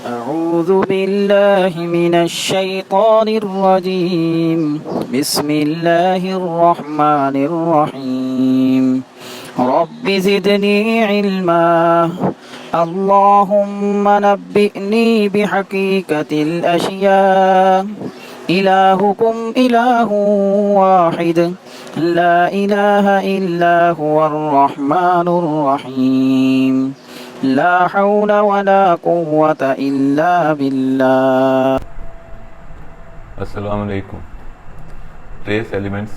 أعوذ بالله من الشيطان الرجيم بسم الله الرحمن الرحيم رب زدني علما اللهم نبئني بحقيقة الأشياء إلهكم إله واحد لا إله إلا هو الرحمن الرحيم لا حول ولا قوة إلا بالله. السلام علیکم. ٹریس ایلیمنٹس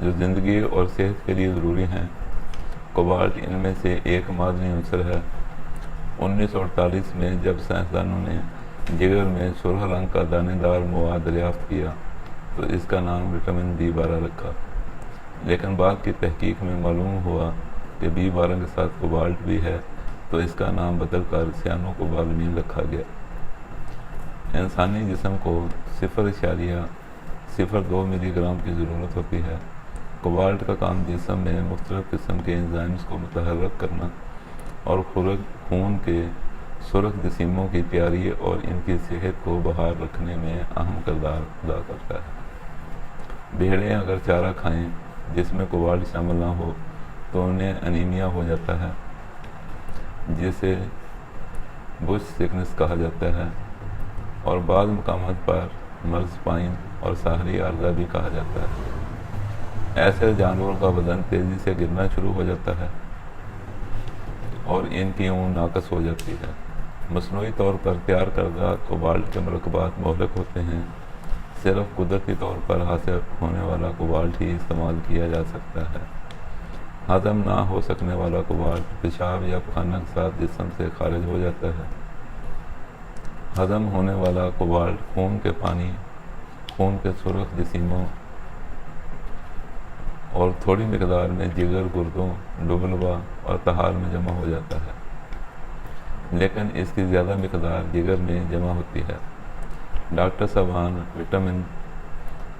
جو زندگی اور صحت کے لیے ضروری ہیں، کوبالٹ ان میں سے ایک معدنی عنصر ہے. 1948 میں جب سائنسدانوں نے جگر میں سرخ رنگ کا دانے دار مواد دریافت کیا تو اس کا نام وٹامن B12 رکھا، لیکن بعد کی تحقیق میں معلوم ہوا کہ B12 کے ساتھ کوبالٹ بھی ہے، تو اس کا نام بدل کر سیانو کوبالامین رکھا گیا. انسانی جسم کو 0.02 ملی گرام کی ضرورت ہوتی ہے. کوبالٹ کا کام جسم میں مختلف قسم کے انزائمز کو متحرک کرنا اور خون کے سرخ جسیموں کی تیاری اور ان کی صحت کو بحال رکھنے میں اہم کردار ادا کرتا ہے. بھیڑیں اگر چارہ کھائیں جس میں کوبالٹ شامل نہ ہو تو انہیں انیمیا ہو جاتا ہے، جسے بش سکنس کہا جاتا ہے، اور بعض مقامات پر مرض پائن اور ساحلی عارضہ بھی کہا جاتا ہے. ایسے جانوروں کا بدن تیزی سے گرنا شروع ہو جاتا ہے اور ان کی اون ناقص ہو جاتی ہے. مصنوعی طور پر تیار کردہ کوبالٹ کے مرکبات مہلک ہوتے ہیں. صرف قدرتی طور پر حاصل ہونے والا کوبالٹ ہی استعمال کیا جا سکتا ہے. ہضم نہ ہو سکنے والا کوبالٹ پیشاب یا پخانہ کے ساتھ جسم سے خارج ہو جاتا ہے. ہضم ہونے والا کوبالٹ خون کے پانی، خون کے سرخ جسیموں اور تھوڑی مقدار میں جگر، گردوں، ڈبلوا اور تحال میں جمع ہو جاتا ہے، لیکن اس کی زیادہ مقدار جگر میں جمع ہوتی ہے. ڈاکٹر صاحبان وٹامن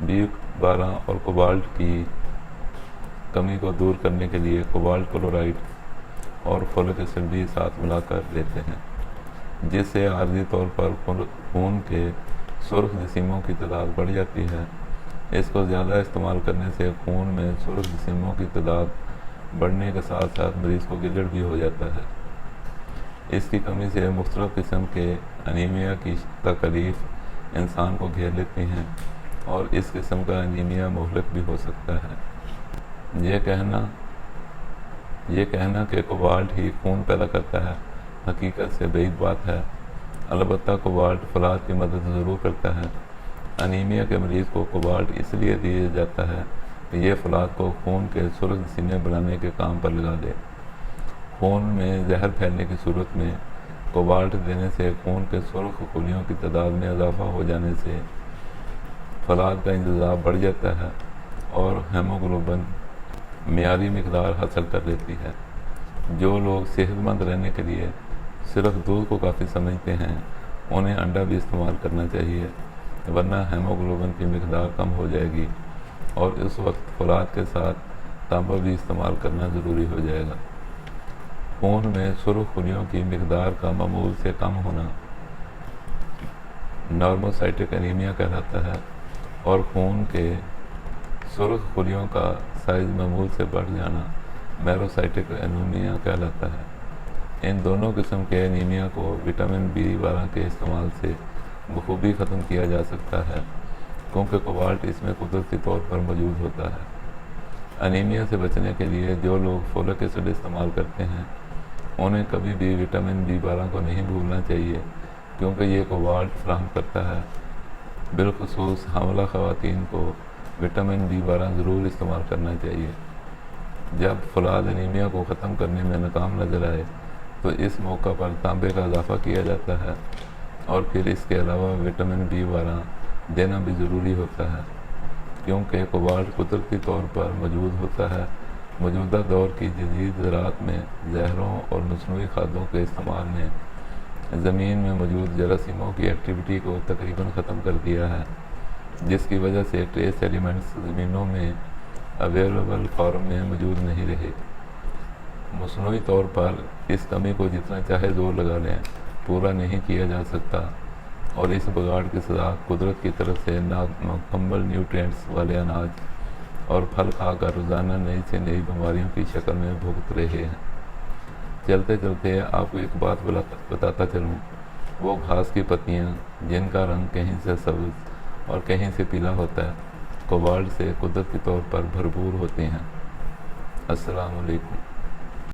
B12 اور کوبالٹ کی کمی کو دور کرنے کے لیے کوبالٹ کلورائڈ اور فولک ایسڈ بھی ساتھ ملا کر لیتے ہیں، جس سے عارضی طور پر خون کے سرخ جسیموں کی تعداد بڑھ جاتی ہے. اس کو زیادہ استعمال کرنے سے خون میں سرخ جسیموں کی تعداد بڑھنے کے ساتھ ساتھ مریض کو گلٹ بھی ہو جاتا ہے. اس کی کمی سے مختلف قسم کے انیمیا کی تکلیف انسان کو گھیر لیتی ہیں اور اس قسم کا انیمیا مہلک بھی ہو سکتا ہے. یہ کہنا کہ کوبالٹ ہی خون پیدا کرتا ہے حقیقت سے بعید بات ہے. البتہ کوبالٹ فولاد کی مدد ضرور کرتا ہے. انیمیا کے مریض کو کوبالٹ اس لیے دیا جاتا ہے کہ یہ فولاد کو خون کے سرخ جسیمیں بنانے کے کام پر لگا دے. خون میں زہر پھیلنے کی صورت میں کوبالٹ دینے سے خون کے سرخ خلیوں کی تعداد میں اضافہ ہو جانے سے فولاد کا انتظام بڑھ جاتا ہے اور ہیموگلوبن معیاری مقدار حاصل کر لیتی ہے. جو لوگ صحت مند رہنے کے لیے صرف دودھ کو کافی سمجھتے ہیں انہیں انڈا بھی استعمال کرنا چاہیے، ورنہ ہیموگلوبن کی مقدار کم ہو جائے گی اور اس وقت فولاد کے ساتھ تانبا بھی استعمال کرنا ضروری ہو جائے گا. خون میں سرخ خلیوں کی مقدار کا معمول سے کم ہونا نارموسائٹک انیمیا کہلاتا ہے اور خون کے سرخ خلیوں کا سائز معمول سے بڑھ جانا میروسائٹک انیمیا کہلاتا ہے. ان دونوں قسم کے انیمیا کو وٹامن B12 کے استعمال سے بخوبی ختم کیا جا سکتا ہے، کیونکہ کوبالٹ اس میں قدرتی طور پر موجود ہوتا ہے. انیمیا سے بچنے کے لیے جو لوگ فولک ایسڈ استعمال کرتے ہیں انہیں کبھی بھی وٹامن B12 کو نہیں بھولنا چاہیے، کیونکہ یہ کوبالٹ فراہم کرتا ہے. بالخصوص حاملہ خواتین کو وٹامن B12 ضرور استعمال کرنا چاہیے. جب فولاد انیمیا کو ختم کرنے میں ناکام نظر آئے تو اس موقع پر تانبے کا اضافہ کیا جاتا ہے اور پھر اس کے علاوہ وٹامن B12 دینا بھی ضروری ہوتا ہے، کیونکہ کوبالٹ قدرتی طور پر موجود ہوتا ہے. موجودہ دور کی جدید زراعت میں زہروں اور مصنوعی کھادوں کے استعمال نے زمین میں موجود جراثیموں کی ایکٹیویٹی کو تقریباً ختم کر دیا ہے، جس کی وجہ سے ٹریس ایلیمنٹس زمینوں میں اویلیبل فارم میں موجود نہیں رہے. مصنوعی طور پر اس کمی کو جتنا چاہے زور لگا لیں پورا نہیں کیا جا سکتا، اور اس بگاڑ کی سزا قدرت کی طرف سے مکمل نیوٹرینٹس والے اناج اور پھل کھا کر روزانہ نئی سے نئی بیماریوں کی شکل میں بھگت رہے ہیں۔ چلتے چلتے آپ کو ایک بات بتاتا چلوں، وہ گھاس کی پتیاں جن کا رنگ کہیں سے سبز اور کہیں سے پیلا ہوتا ہے، کوبالٹ سے قدرتی طور پر بھرپور ہوتی ہیں۔ السلام علیکم۔